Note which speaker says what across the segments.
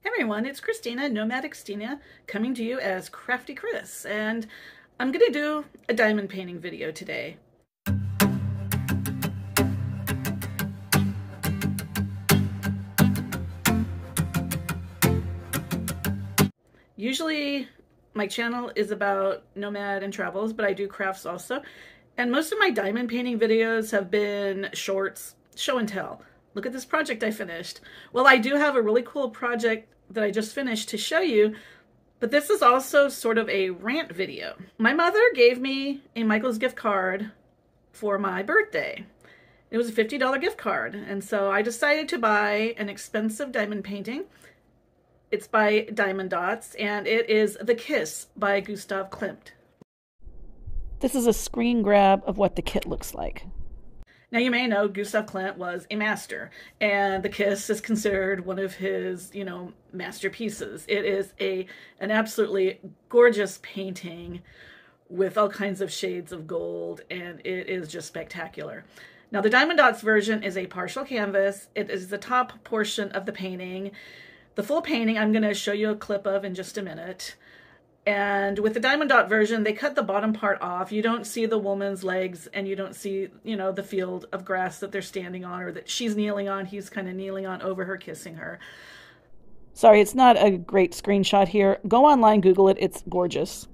Speaker 1: Hey everyone, it's Christina, Nomadic Stina, coming to you as Crafty Chris, and I'm gonna do a diamond painting video today. Usually my channel is about nomad and travels, but I do crafts also, and most of my diamond painting videos have been shorts, show and tell. Look at this project I finished. Well, I do have a really cool project that I just finished to show you, but this is also sort of a rant video. My mother gave me a Michael's gift card for my birthday. It was a $50 gift card, and so I decided to buy an expensive diamond painting. It's by Diamond Dotz, and it is The Kiss by Gustav Klimt. This is a screen grab of what the kit looks like. Now, you may know Gustav Klimt was a master, and The Kiss is considered one of his, masterpieces. It is an absolutely gorgeous painting with all kinds of shades of gold, and it is just spectacular. Now, the Diamond Dotz version is a partial canvas. It is the top portion of the painting. The full painting I'm going to show you a clip of in just a minute. And with the Diamond Dot version, they cut the bottom part off. You don't see the woman's legs, and you don't see, the field of grass that they're standing on or that she's kneeling on. He's kind of kneeling on over her, kissing her. Sorry, it's not a great screenshot here. Go online, Google it. It's gorgeous.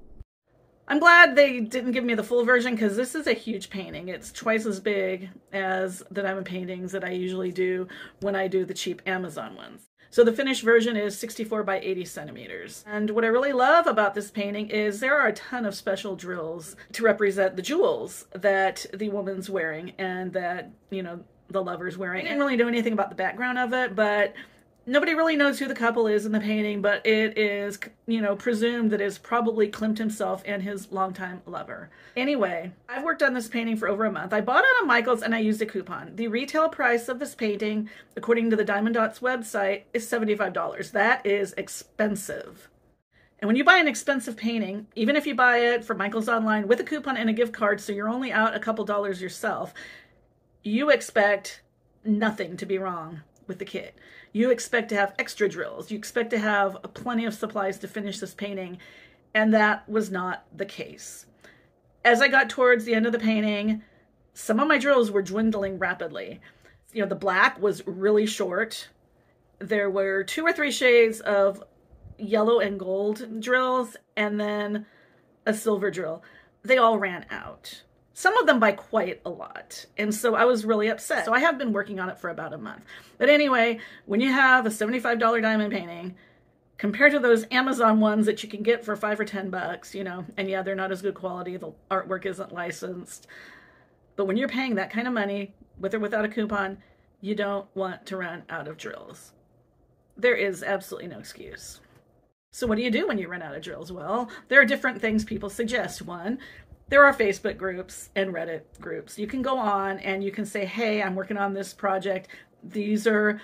Speaker 1: I'm glad they didn't give me the full version because this is a huge painting. It's twice as big as the diamond paintings that I usually do when I do the cheap Amazon ones. So the finished version is 64 by 80 centimeters. And what I really love about this painting is there are a ton of special drills to represent the jewels that the woman's wearing and that, the lover's wearing. I didn't really know anything about the background of it, but nobody really knows who the couple is in the painting, but it is, presumed that it's probably Klimt himself and his longtime lover. Anyway, I've worked on this painting for over a month. I bought it on Michael's and I used a coupon. The retail price of this painting, according to the Diamond Dotz website, is $75. That is expensive. And when you buy an expensive painting, even if you buy it from Michael's online with a coupon and a gift card, so you're only out a couple dollars yourself, you expect nothing to be wrong with the kit. You expect to have extra drills. You expect to have plenty of supplies to finish this painting, and that was not the case. As I got towards the end of the painting, some of my drills were dwindling rapidly. The black was really short. There were 2 or 3 shades of yellow and gold drills, and then a silver drill. They all ran out. Some of them by quite a lot. And so I was really upset. So I have been working on it for about a month. But anyway, when you have a $75 diamond painting, compared to those Amazon ones that you can get for $5 or $10, and yeah, they're not as good quality. The artwork isn't licensed. But when you're paying that kind of money, with or without a coupon, you don't want to run out of drills. There is absolutely no excuse. So what do you do when you run out of drills? Well, there are different things people suggest. One, there are Facebook groups and Reddit groups. You can go on and you can say, hey, I'm working on this project. These are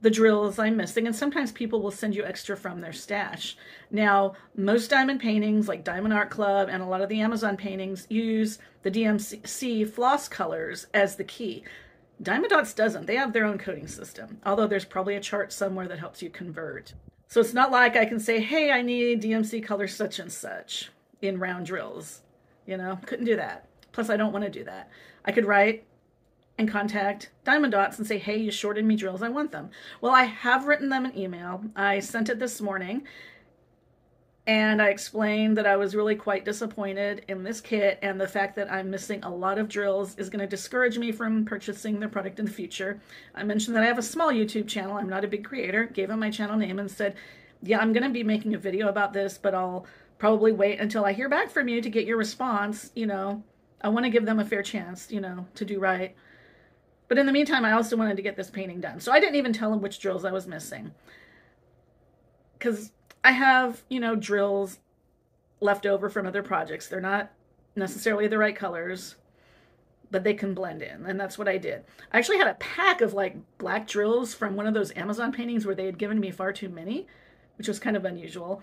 Speaker 1: the drills I'm missing. And sometimes people will send you extra from their stash. Now, most diamond paintings like Diamond Art Club and a lot of the Amazon paintings use the DMC floss colors as the key. Diamond Dotz doesn't. They have their own coding system, although there's probably a chart somewhere that helps you convert. So it's not like I can say, hey, I need DMC color such and such in round drills. Couldn't do that. Plus, I don't want to do that. I could write and contact Diamond Dotz and say, hey, you shorted me drills. I want them. Well, I have written them an email. I sent it this morning, and I explained that I was really quite disappointed in this kit, and the fact that I'm missing a lot of drills is going to discourage me from purchasing their product in the future. I mentioned that I have a small YouTube channel. I'm not a big creator. Gave him my channel name and said, yeah, I'm going to be making a video about this, but I'll probably wait until I hear back from you to get your response. I want to give them a fair chance, to do right. But in the meantime, I also wanted to get this painting done. So I didn't even tell them which drills I was missing. Because I have, drills left over from other projects. They're not necessarily the right colors, but they can blend in. And that's what I did. I actually had a pack of black drills from one of those Amazon paintings where they had given me far too many, which was kind of unusual.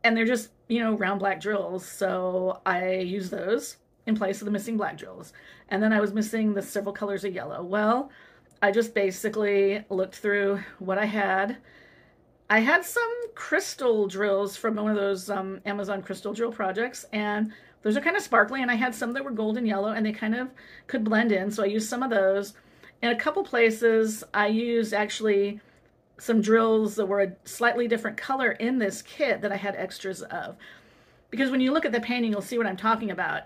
Speaker 1: And they're just, round black drills. So I used those in place of the missing black drills. And then I was missing the several colors of yellow. Well, I just basically looked through what I had I had some crystal drills from one of those Amazon crystal drill projects, and those are kind of sparkly, and I had some that were golden yellow, and they kind of could blend in, so I used some of those. In a couple places, I used actually some drills that were a slightly different color in this kit that I had extras of. Because when you look at the painting, you'll see what I'm talking about.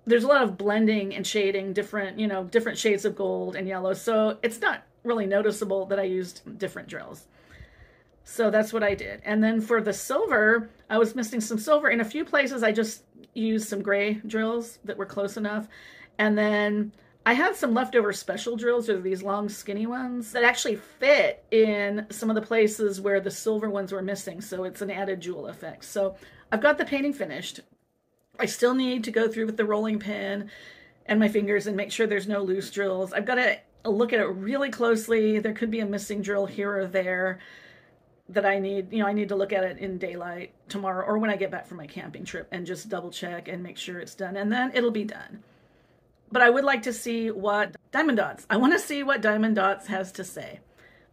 Speaker 1: There's a lot of blending and shading, different shades of gold and yellow, so it's not really noticeable that I used different drills. So that's what I did. And then for the silver, I was missing some silver. In a few places, I just used some gray drills that were close enough. And then I had some leftover special drills, or these long skinny ones, that actually fit in some of the places where the silver ones were missing. So it's an added jewel effect. So I've got the painting finished. I still need to go through with the rolling pin and my fingers and make sure there's no loose drills. I've got to look at it really closely. There could be a missing drill here or there that I need, I need to look at it in daylight tomorrow or when I get back from my camping trip and just double check and make sure it's done, and then it'll be done. But I would like to see what Diamond Dotz, I want to see what Diamond Dotz has to say.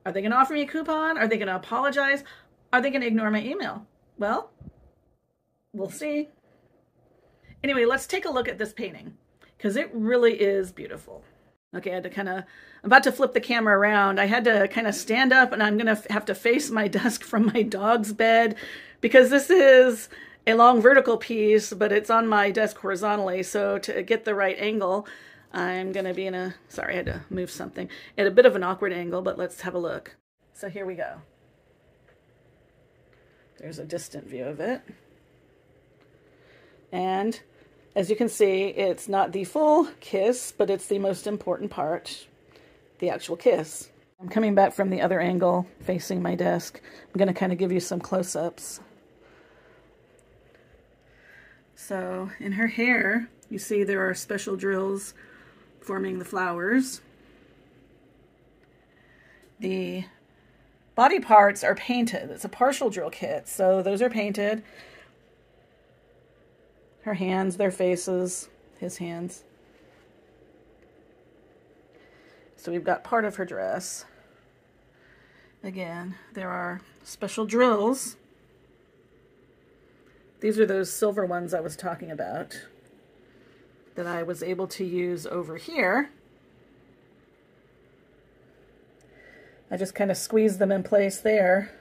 Speaker 1: Are they going to offer me a coupon? Are they going to apologize? Are they going to ignore my email? Well, we'll see. Anyway, let's take a look at this painting because it really is beautiful. Okay, I had to I'm about to flip the camera around. I had to kind of stand up, and I'm going to have to face my desk from my dog's bed because this is a long vertical piece, but it's on my desk horizontally. So to get the right angle, I'm going to be sorry, I had to move something at a bit of an awkward angle, but let's have a look. So here we go. There's a distant view of it. And as you can see, it's not the full kiss, but it's the most important part, the actual kiss. I'm coming back from the other angle, facing my desk. I'm going to kind of give you some close-ups. So in her hair, you see there are special drills forming the flowers. The body parts are painted. It's a partial drill kit, so those are painted. Her hands, their faces, his hands. So we've got part of her dress. Again, there are special drills. These are those silver ones I was talking about that I was able to use over here. I just kind of squeezed them in place there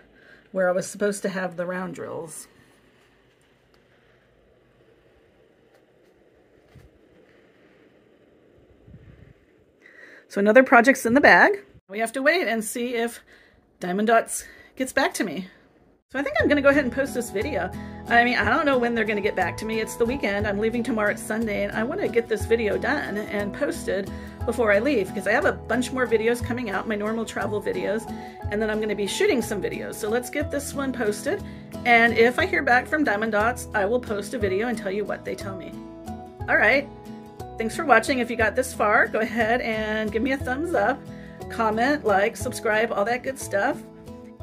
Speaker 1: where I was supposed to have the round drills. So another project's in the bag. We have to wait and see if Diamond Dotz gets back to me. So I think I'm gonna go ahead and post this video. I mean, I don't know when they're gonna get back to me. It's the weekend, I'm leaving tomorrow, it's Sunday, and I wanna get this video done and posted before I leave because I have a bunch more videos coming out, my normal travel videos, and then I'm gonna be shooting some videos. So let's get this one posted, and if I hear back from Diamond Dotz, I will post a video and tell you what they tell me. All right. Thanks for watching. If you got this far, go ahead and give me a thumbs up, comment, like, subscribe, all that good stuff.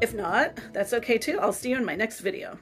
Speaker 1: If not, that's okay too. I'll see you in my next video.